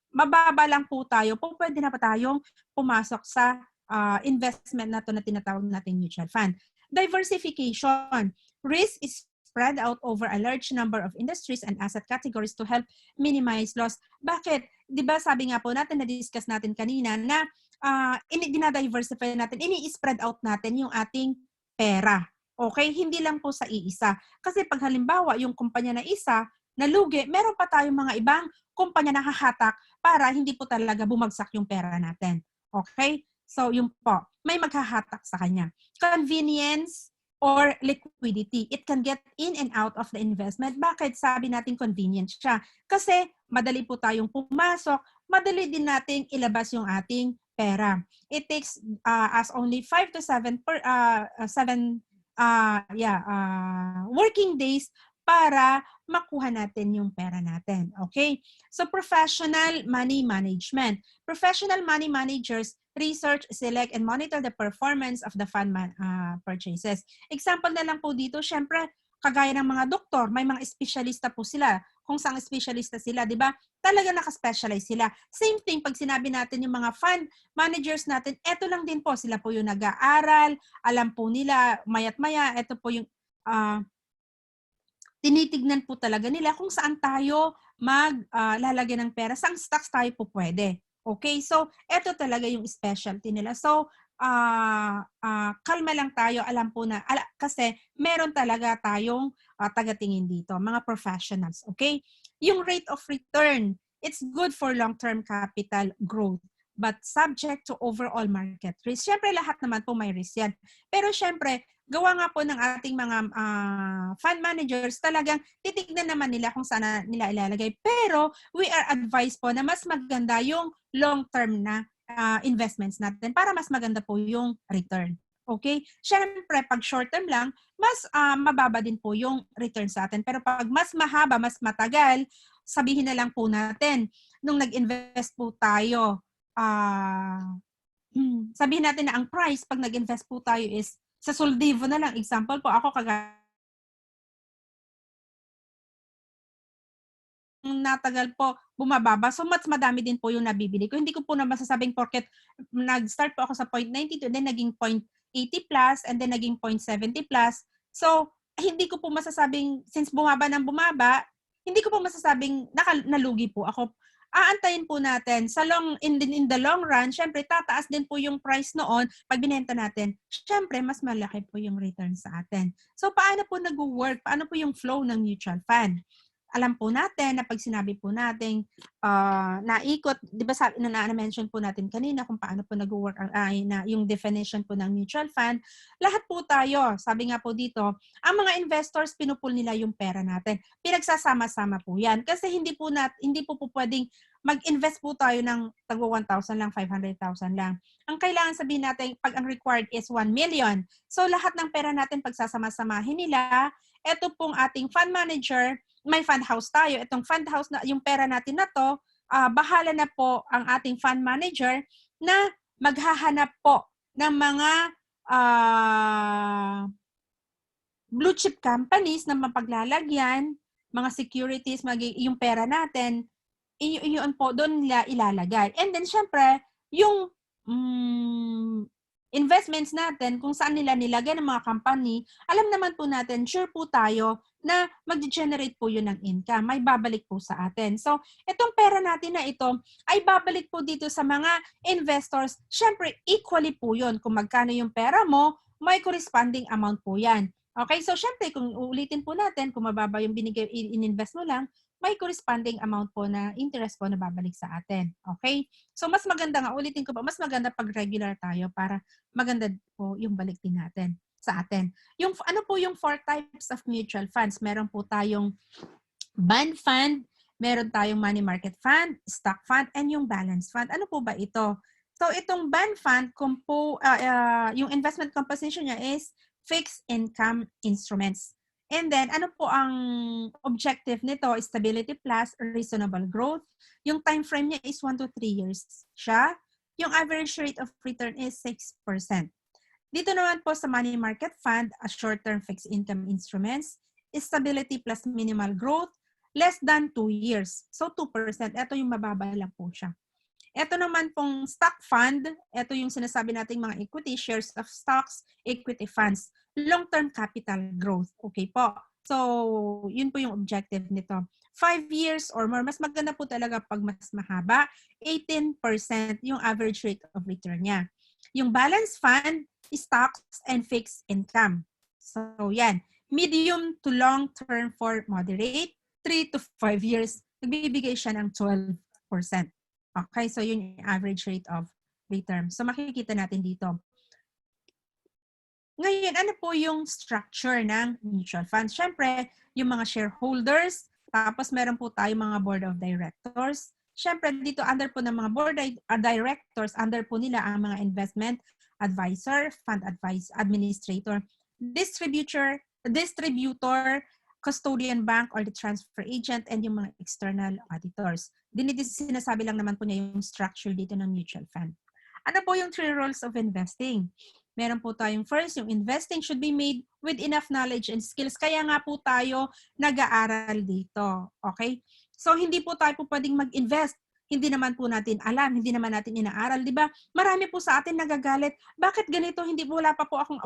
mababa lang po tayo, pwede na pa tayong pumasok sa investment na to na tinatawag natin mutual fund. Diversification. Risk is spread out over a large number of industries and asset categories to help minimize loss. Bakit? Di ba sabi nga po natin, na-discuss natin kanina na dinadiversify natin, ini-spread out natin yung ating pera. Okay? Hindi lang po sa iisa. Kasi pag halimbawa, yung kumpanya na isa, nalugi, meron pa tayong mga ibang kumpanya na hahatak para hindi po talaga bumagsak yung pera natin. Okay? So, yung po, may maghahatak sa kanya. Convenience or liquidity. It can get in and out of the investment. Bakit sabi natin convenient siya? Kasi madali po tayong pumasok, madali din nating ilabas yung ating pera. It takes us only 5 to 7 working days para makuha natin yung pera natin. Okay? So, professional money management. Professional money managers research, select, and monitor the performance of the fund purchases. Example na lang po dito, syempre, kagaya ng mga doktor, may mga espesyalista po sila. Kung saan espesyalista sila, di ba? Talaga nakaspecialize sila. Same thing, pag sinabi natin yung mga fund managers natin, eto lang din po, sila po yung nag-aaral, alam po nila, mayat maya, eto po yung tinitignan po talaga nila kung saan tayo maglalagay ng pera, saang stocks tayo po pwede. Okay, so eto talaga yung specialty nila. So, kalma lang tayo, alam po na, kasi meron talaga tayong tagatingin dito, mga professionals. Okay, yung rate of return, it's good for long-term capital growth, but subject to overall market risk. Siyempre, lahat naman po may risk yan. Pero siyempre, gawa nga po ng ating mga fund managers, talagang titignan naman nila kung saan nila ilalagay. Pero we are advised po na mas maganda yung long-term na investments natin para mas maganda po yung return. Okay? Siyempre, pag short-term lang, mas mababa din po yung return sa atin. Pero pag mas mahaba, mas matagal, sabihin na lang po natin, nung nag-invest po tayo, sabihin natin na ang price pag nag-invest po tayo is sa soldivo na lang. Example po, ako natagal po bumababa. So, mas madami din po yung nabibili ko. Hindi ko po na masasabing porket nag-start po ako sa 0.92, then naging 0.80 plus, and then naging 0.70 plus. So, hindi ko po masasabing, since bumaba ng bumaba, hindi ko po masasabing nalugi po ako. Aantayin po natin sa in the long run, syempre tataas din po yung price noon pag binenta natin. Syempre mas malaki po yung return sa atin. So paano po nag-work? Paano po yung flow ng mutual fund? Alam po natin na pag sinabi po natin naikot, di ba na-mention po natin kanina kung paano po nag-work yung definition po ng mutual fund, lahat po tayo, sabi nga po dito, ang mga investors, pinupul nila yung pera natin. Pinagsasama-sama po yan. Kasi hindi po pwedeng mag-invest po tayo ng tagwa 1,000 lang, 500,000 lang. Ang kailangan sabihin natin, pag ang required is 1 million. So lahat ng pera natin pagsasama-samahin nila, ito pong ating fund manager, may fund house tayo. Itong fund house, na yung pera natin na to, bahala na po ang ating fund manager na maghahanap po ng mga blue chip companies na mapaglalagyan, mga securities, yung pera natin, iyon po doon nila ilalagay. And then syempre, yung investments natin, kung saan nila nilagay ng mga company, alam naman po natin, sure po tayo na mag-generate po yun ng income. May babalik po sa atin. So, itong pera natin na ito ay babalik po dito sa mga investors. Syempre, equally po yun. Kung magkano yung pera mo, may corresponding amount po yan. Okay? So, syempre, kung uulitin po natin, kung mababa yung in-invest mo lang, may corresponding amount po na interest po na babalik sa atin. Okay? So, mas maganda nga, ulitin ko pa, mas maganda pag regular tayo para maganda po yung balik din natin sa atin. Yung, ano po yung 4 types of mutual funds? Meron po tayong bond fund, meron tayong money market fund, stock fund, and yung balance fund. Ano po ba ito? So, itong bond fund, yung investment composition niya is fixed income instruments. And then, ano po ang objective nito? Stability plus reasonable growth. Yung time frame niya is 1 to 3 years siya. Yung average rate of return is 6%. Dito naman po sa money market fund, a short-term fixed income instruments, stability plus minimal growth, less than 2 years. So, 2%. Ito yung mababa lang po siya. Ito naman pong stock fund, ito yung sinasabi nating mga equity, shares of stocks, equity funds, long-term capital growth. Okay po. So, yun po yung objective nito. 5 years or more, mas maganda po talaga pag mas mahaba, 18% yung average rate of return niya. Yung balance fund, stocks and fixed income. So, yan. Medium to long term for moderate, 3 to 5 years, nagbibigay siya ng 12%. Okay, so yun yung average rate of return. So makikita natin dito. Ngayon, ano po yung structure ng mutual funds? Siyempre, yung mga shareholders, tapos meron po tayo mga board of directors, syempre dito under po ng mga board directors, under po nila ang mga investment advisor, fund administrator, distributor, custodian bank or the transfer agent, and yung mga external auditors. Sinasabi lang naman po niya yung structure dito ng mutual fund. Ano po yung 3 roles of investing? Meron po tayong first, yung investing should be made with enough knowledge and skills. Kaya nga po tayo nag-aaral dito. Okay? So, hindi po tayo po pwedeng mag-invest. Hindi naman po natin alam, hindi naman natin inaaral, 'di ba? Marami po sa atin nagagalit. Bakit ganito? Wala pa akong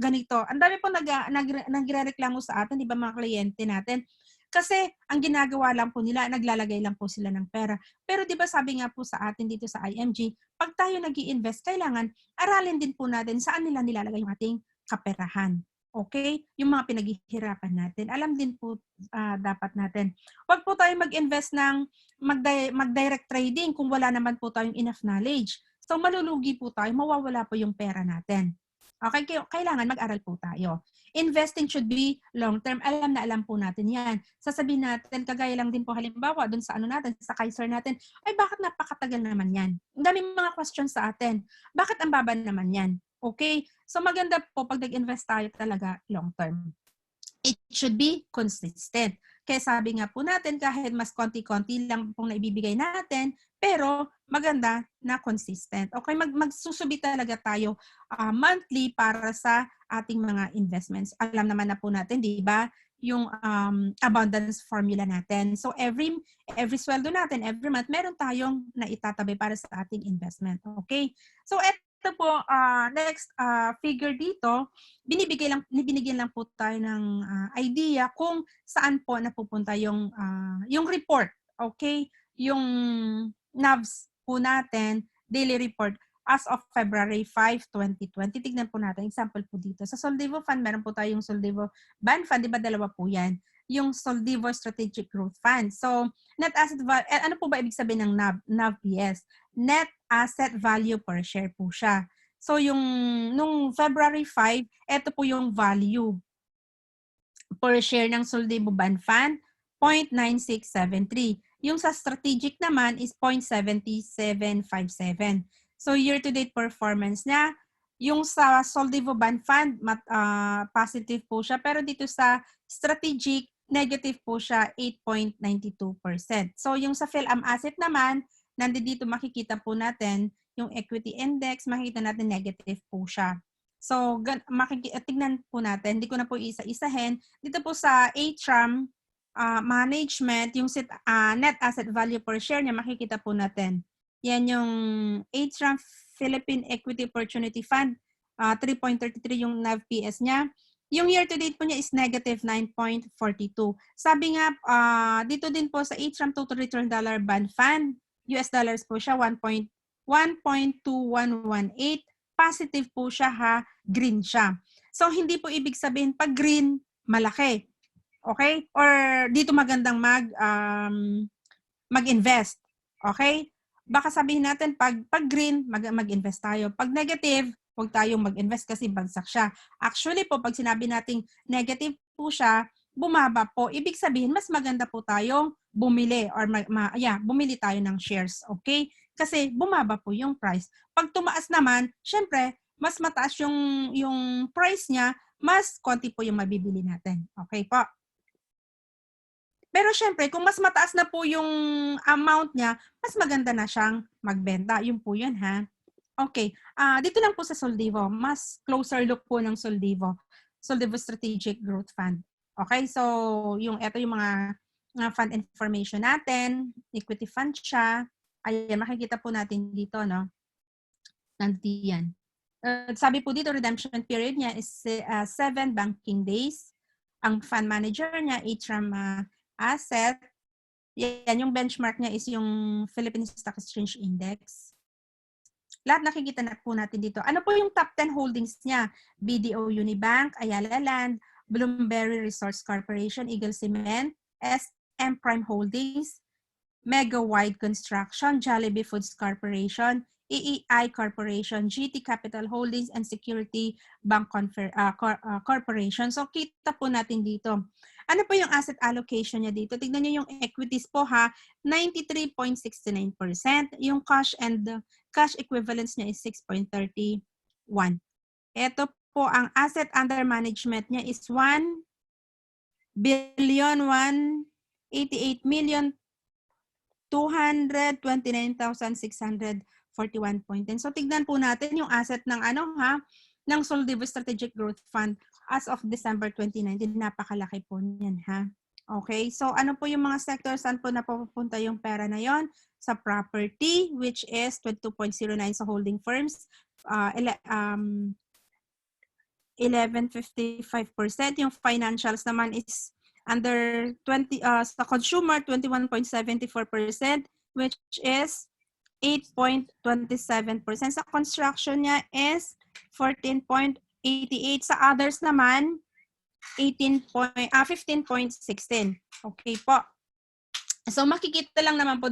ganito. Ang dami po nagrereklamo sa atin, 'di ba, mga kliyente natin? Kasi ang ginagawa lang po nila, naglalagay lang po sila ng pera. Pero 'di ba sabi nga po sa atin dito sa IMG, pag tayo nag-i-invest, kailangan aralin din po natin saan nila nilalagay yung ating kaperahan. Okay? Yung mga pinaghihirapan natin. Alam din po dapat natin. Huwag po tayo mag-invest ng mag-direct trading kung wala naman po tayong enough knowledge. So malulugi po tayo, mawawala po yung pera natin. Okay? Kailangan mag-aral po tayo. Investing should be long-term. Alam na alam po natin yan. Sasabihin natin, kagaya lang din po halimbawa, dun sa sa Kaiser natin, ay bakit napakatagal naman yan? Ang daming mga questions sa atin. Bakit ang baba naman yan? Okay? So maganda po pag nag-invest tayo talaga long-term. It should be consistent. Kaya sabi nga po natin, kahit mas konti-konti lang pong naibibigay natin, pero maganda na consistent. Okay, magsusubi talaga tayo monthly para sa ating mga investments. Alam naman na po natin, di ba, yung abundance formula natin. So every sweldo natin, every month, meron tayong naitatabi para sa ating investment. Okay? So ito po, next figure dito, binigyan lang po tayo ng idea kung saan po napupunta yung report. Okay? Yung NAVs po natin, daily report as of February 5, 2020. Tignan po natin. Example po dito. Sa Soldivo Fund, meron po tayong Soldivo Bond Fund. Di ba dalawa po yan? Yung Soldivo Strategic Growth Fund. So, net asset value, ano po ba ibig sabihin ng NAV-PS? Net asset value per share po siya. So, nung February 5, ito po yung value per share ng Soldivo Bond Fund, 0.9673. Yung sa strategic naman is 0.7757. So, year-to-date performance niya, yung sa Soldivo Bond Fund, positive po siya. Pero dito sa strategic, negative po siya, 8.92%. So, yung sa PhilAm Asset naman, nandito makikita po natin, yung equity index, makikita natin negative po siya. So, tignan po natin, hindi ko na po isa-isahin. Dito po sa ATRAM management, yung net asset value per share niya, makikita po natin. Yan yung ATRAM Philippine Equity Opportunity Fund, 3.33 yung NAV-PS niya. Yung year-to-date po niya is negative 9.42. Sabi nga, dito din po sa ATRAM Total Return Dollar Bond Fund, US dollars po siya, 1.2118. Positive po siya ha, green siya. So, hindi po ibig sabihin pag green, malaki. Okay? Or dito magandang mag-invest. Okay? Baka sabihin natin, pag green, mag-invest tayo. Pag negative, huwag tayong mag-invest kasi bagsak siya. Actually po, pag sinabi nating negative po siya, bumaba po. Ibig sabihin, mas maganda po tayong bumili or bumili tayo ng shares. Okay? Kasi bumaba po yung price. Pag tumaas naman, syempre, mas mataas yung price niya, mas konti po yung mabibili natin. Okay po? Pero syempre, kung mas mataas na po yung amount niya, mas maganda na siyang magbenta. Yun po yun, ha? Okay. Dito lang po sa Soldivo. Mas closer look po ng Soldivo. Soldivo Strategic Growth Fund. Okay? So, ito yung mga fund information natin. Equity fund siya. Ayan, makikita po natin dito, no? Nandito yan. Sabi po dito, redemption period niya is 7 banking days. Ang fund manager niya, ATRAM Asset. Yan, yung benchmark niya is yung Philippine Stock Exchange Index. Lahat nakikita na po natin dito. Ano po yung top 10 holdings niya? BDO Unibank, Ayala Land, Bloomberry Resource Corporation, Eagle Cement, SM Prime Holdings, Mega Wide Construction, Jollibee Foods Corporation, EEI Corporation, GT Capital Holdings and Security Bank Corporation. So kita po natin dito. Ano po yung asset allocation niya dito? Tignan niyo yung equities po ha, 93.69%. Yung cash and cash equivalents niya is 6.31. Ito po ang asset under management niya is 1,188,229,641.10. So tignan po natin yung asset ng ng Soldivo Strategic Growth Fund as of December 2019. Napakalaki po niyan ha. Okay, so ano po yung mga sectors, saan po napupunta yung pera na yon? Sa property, which is 22.09 sa holding firms, 11.55%. Yung financials naman is under 20 sa consumer 21.74%, which is 8.27%. Sa construction niya is 14.88%. Sa others naman 15.16%. Okay po. So makikita lang naman po,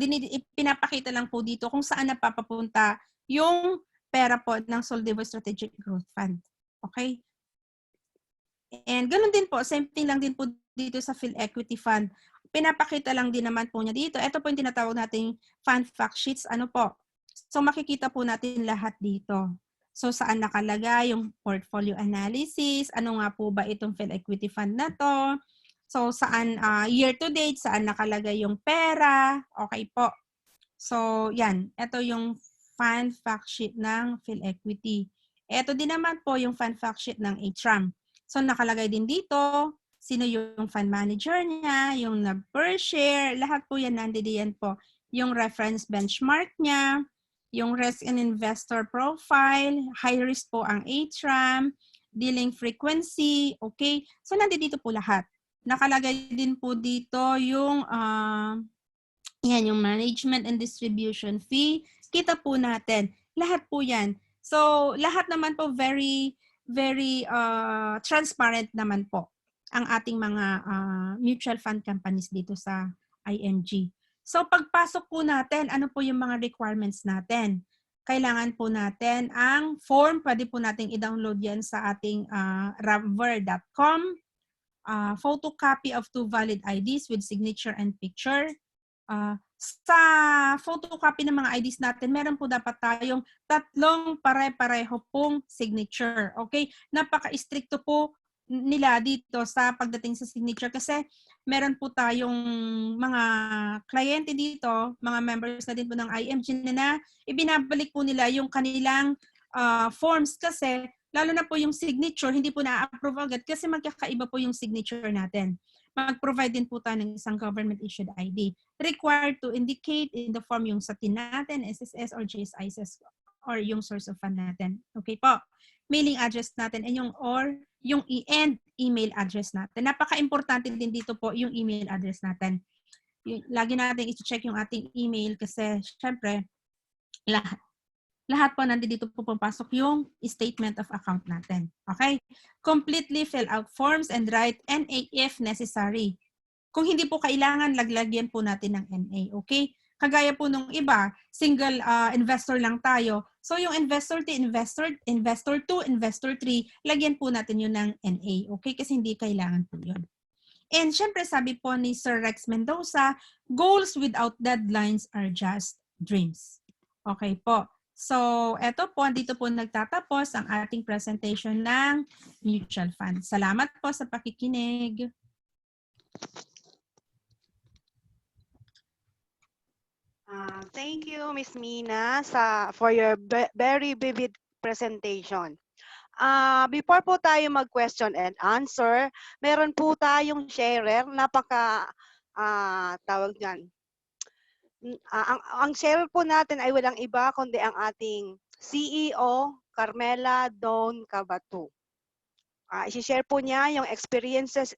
pinapakita lang po dito kung saan napapapunta yung pera po ng Soldivo Strategic Growth Fund. Okay? And ganoon din po, same thing lang din po dito sa Phil Equity Fund. Pinapakita lang din naman po niya dito. Ito po yung tinatawag nating fund fact sheets. Ano po? So makikita po natin lahat dito. So saan nakalagay yung portfolio analysis? Ano nga po ba itong Phil Equity Fund na to? So saan year to date, saan nakalagay yung pera? Okay po. So yan, ito yung fund fact sheet ng Phil Equity. Ito din naman po yung fund fact sheet ng HRAM. So nakalagay din dito, sino yung fund manager niya, yung NAV per share, lahat po yan nandiyan po. Yung reference benchmark niya, yung risk and investor profile, high risk po ang HRAM, dealing frequency, okay? So nandito po lahat. Nakalagay din po dito yung yan, yung management and distribution fee. Kita po natin. Lahat po yan. So, lahat naman po very transparent naman po ang ating mga mutual fund companies dito sa IMG. So, pagpasok po natin, ano po yung mga requirements natin? Kailangan po natin ang form. Pwede po natin i-download yan sa ating ravver.com. Photocopy of 2 valid IDs with signature and picture. Sa photocopy ng mga IDs natin, meron po dapat tayong 3 pare-pareho pong signature. Okay? Napaka-stricto po nila dito sa pagdating sa signature kasi meron po tayong mga kliyente dito, mga members na din po ng IMG na ibinabalik po nila yung kanilang forms kasi lalo na po yung signature, hindi po na-approve agad kasi magkakaiba po yung signature natin. Mag-provide din po tayo ng isang government-issued ID. Required to indicate in the form yung sa TIN natin, SSS or GSIS or yung source of fund natin. Okay po. Mailing address natin and yung email address natin. Napaka-importante din dito po yung email address natin. Lagi natin i-check yung ating email kasi syempre lahat po nandito po papasok yung statement of account natin. Okay? Completely fill out forms and write NA if necessary. Kung hindi po kailangan, laglagyan po natin ng NA. Okay? Kagaya po nung iba, single investor lang tayo. So yung investor 1, investor 2, investor 3, lagyan po natin yun ng NA. Okay? Kasi hindi kailangan po yun. And syempre sabi po ni Sir Rex Mendoza, goals without deadlines are just dreams. Okay po. So, eto po, dito po nagtatapos ang ating presentation ng mutual fund. Salamat po sa pakikinig. Thank you, Ms. Mina, for your very vivid presentation. Before po tayo mag-question and answer, meron po tayong sharer, tawag dyan. Ang sharer po natin ay walang iba kundi ang ating CEO, Carmela Don Cabatu. I-share po niya yung experiences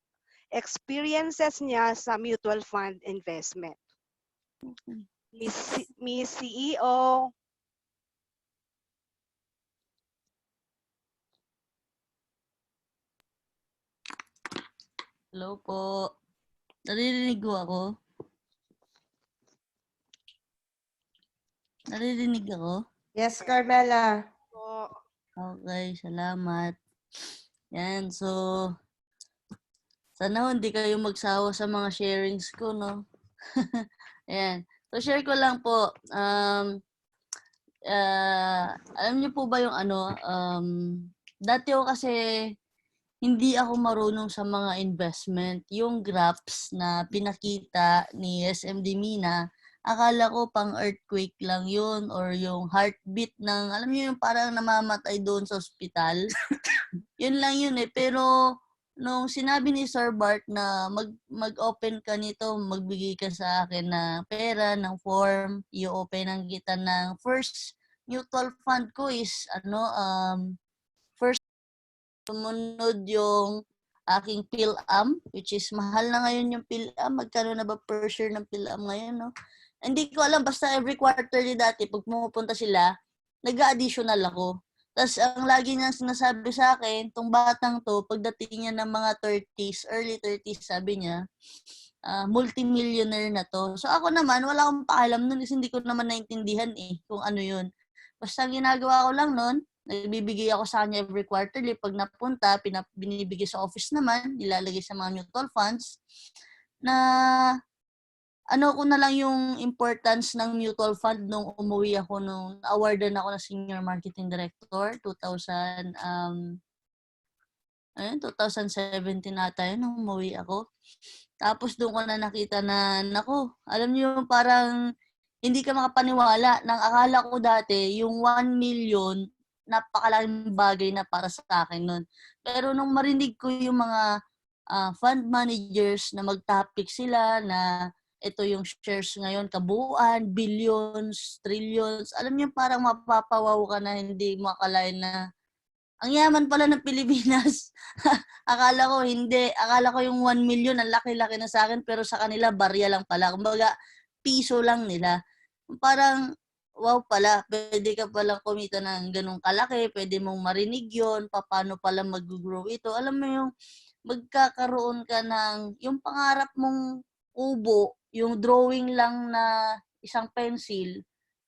niya sa mutual fund investment. Miss CEO. Hello po. Naririnig ko ako? Naririnig ako? Yes, Carmela. Po. Okay, salamat. Yan, so, sana hindi kayo magsawa sa mga sharings ko, no? Ayan. So, share ko lang po. Alam niyo po ba yung dati ako kasi hindi ako marunong sa mga investment. Yung graphs na pinakita ni SMD Mina, akala ko pang earthquake lang yun or yung heartbeat ng, alam niyo yung parang namamatay doon sa ospital. Yun lang yun eh. Pero nung sinabi ni Sir Bart na mag-open ka nito, magbigay ka sa akin ng pera, ng form, i-openan kita ng first mutual fund ko is first sumunod yung aking PhilAm, which is mahal na ngayon yung PhilAm. Magkano na ba per share ng PhilAm ngayon, no? Hindi ko alam, basta every quarterly dati, pag pumupunta sila, nag-additional ako. Tapos ang lagi niya sinasabi sa akin, tong batang to, pagdating niya ng mga 30s, early 30s, sabi niya, multimillionaire na to. So ako naman, wala akong paalam nun kasi hindi ko naman naintindihan kung ano yun. Basta ginagawa ko lang nun, nagbibigay ako sa kanya every quarterly. Pag napunta, binibigay sa office naman, nilalagay sa mga mutual funds, na ano ko na lang yung importance ng mutual fund nung umuwi ako nung awardan ako na Senior Marketing Director 2017 ata yun nung umuwi ako. Tapos doon ko na nakita na, nako, alam niyo parang hindi ka makapaniwala. Nang akala ko dati, yung 1 million, napakalaking bagay na para sa akin nun. Pero nung marinig ko yung mga fund managers na mag-topic sila na ito yung shares ngayon, kabuuan, billions, trillions. Alam niyo, parang mapapawaw ka na hindi mo akalain na ang yaman pala ng Pilipinas. Akala ko hindi. Akala ko yung 1 million, ang laki-laki na sa akin, pero sa kanila, barya lang pala. Kumbaga, piso lang nila. Parang, wow pala, pwede ka palang kumita ng ganung kalaki, pwede mong marinig yon, paano pala mag-grow ito. Alam mo yung, magkakaroon ka ng, yung pangarap mong kubo, yung drawing lang na isang pencil,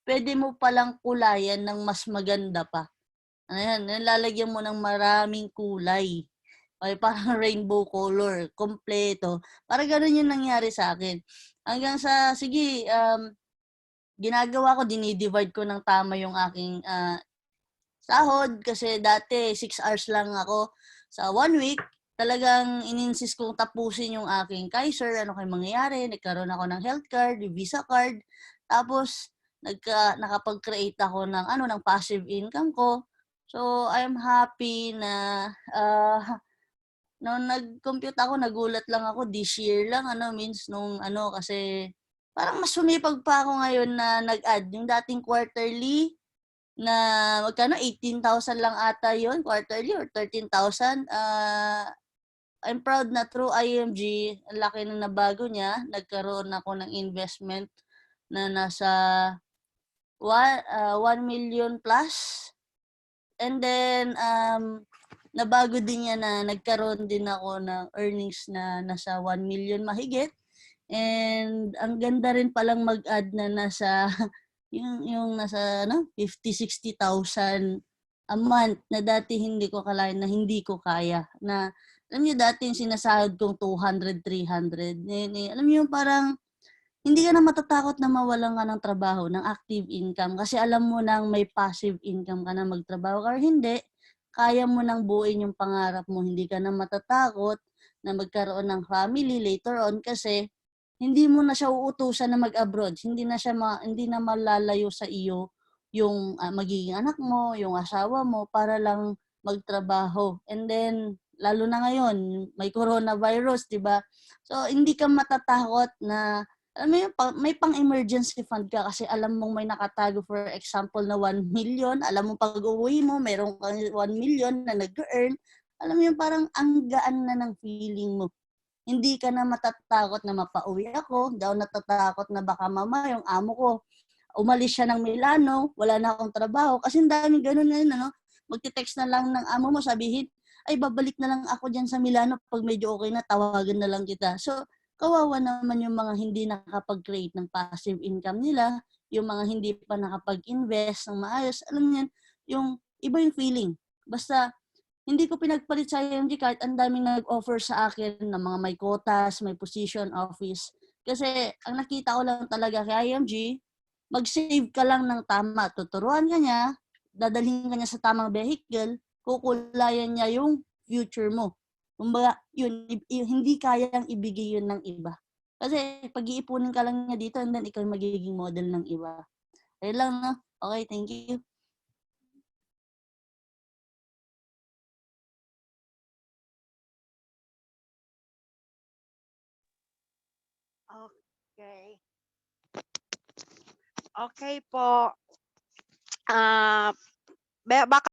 pwede mo palang kulayan ng mas maganda pa. Ayan, lalagyan mo ng maraming kulay. Ay, parang rainbow color, kompleto. Parang ganun yung nangyari sa akin. Hanggang sa, sige, ginagawa ko, dinidivide ko ng tama yung aking sahod. Kasi dati, 6 hours lang ako sa 1 week. Talagang ininsist kong tapusin yung aking Kaiser, ano kayo mangyayari. Nagkaroon ako ng health card, visa card. Tapos, nakapag-create ako ng passive income ko. So, I'm happy na nung nag-compute ako, nagulat lang ako this year lang, kasi parang mas sumipag pa ako ngayon na nag-add. Yung dating quarterly na magkano, 18,000 lang ata yun, quarterly or 13,000. I'm proud na through IMG, ang laki na nabago niya. Nagkaroon ako ng investment na nasa 1 million plus. And then, nabago din niya na nagkaroon din ako ng earnings na nasa 1 million mahigit. And ang ganda rin palang mag-add na nasa yung nasa 50,000-60,000 a month na dati hindi ko kalain na hindi ko kaya. Na alam niyo dati yung sinasahod kong 200-300. Alam niyo parang hindi ka na matatakot na mawalan ka ng trabaho, ng active income kasi alam mo nang may passive income ka na magtrabaho or hindi, kaya mo nang buuin yung pangarap mo. Hindi ka na matatakot na magkaroon ng family later on kasi hindi mo na siya uutusan na mag-abroad. Hindi na malalayo sa iyo yung magiging anak mo, yung asawa mo para lang magtrabaho. And then lalo na ngayon, may coronavirus, 'di ba? So hindi ka matatakot na alam mo yun, may pang-emergency fund ka kasi alam mong may nakatago, for example, na 1 million. Alam mo pag uwi mo, mayroon kang 1 million na nag-earn. Alam mo yun, parang ang gaan na ng feeling mo. Hindi ka na matatakot na mapauwi ako. Hindi ako natatakot na baka mama, yung amo ko, umalis siya ng Milano, wala na akong trabaho. Kasi ang daming ganun ngayon, magte-text na lang ng amo mo, sabihin, ay babalik na lang ako dyan sa Milano pag medyo okay na, tawagan na lang kita. So, kawawa naman yung mga hindi nakapag-create ng passive income nila, yung mga hindi pa nakapag-invest ng maayos. Alam niyo yan, yung iba yung feeling. Basta, hindi ko pinagpalit sa IMG kahit ang daming nag-offer sa akin ng mga may quotas, may position, office. Kasi ang nakita ko lang talaga kay IMG, mag-save ka lang ng tama. Tuturuan ka niya, dadalhin ka niya sa tamang vehicle, kukulayan niya yung future mo. Kumbaga, yun, hindi kayang ibigay yun ng iba. Kasi pag-iipunin ka lang niya dito and then ikaw magiging model ng iba. Ayun lang, no? Okay, thank you. Okay. Okay po. Baka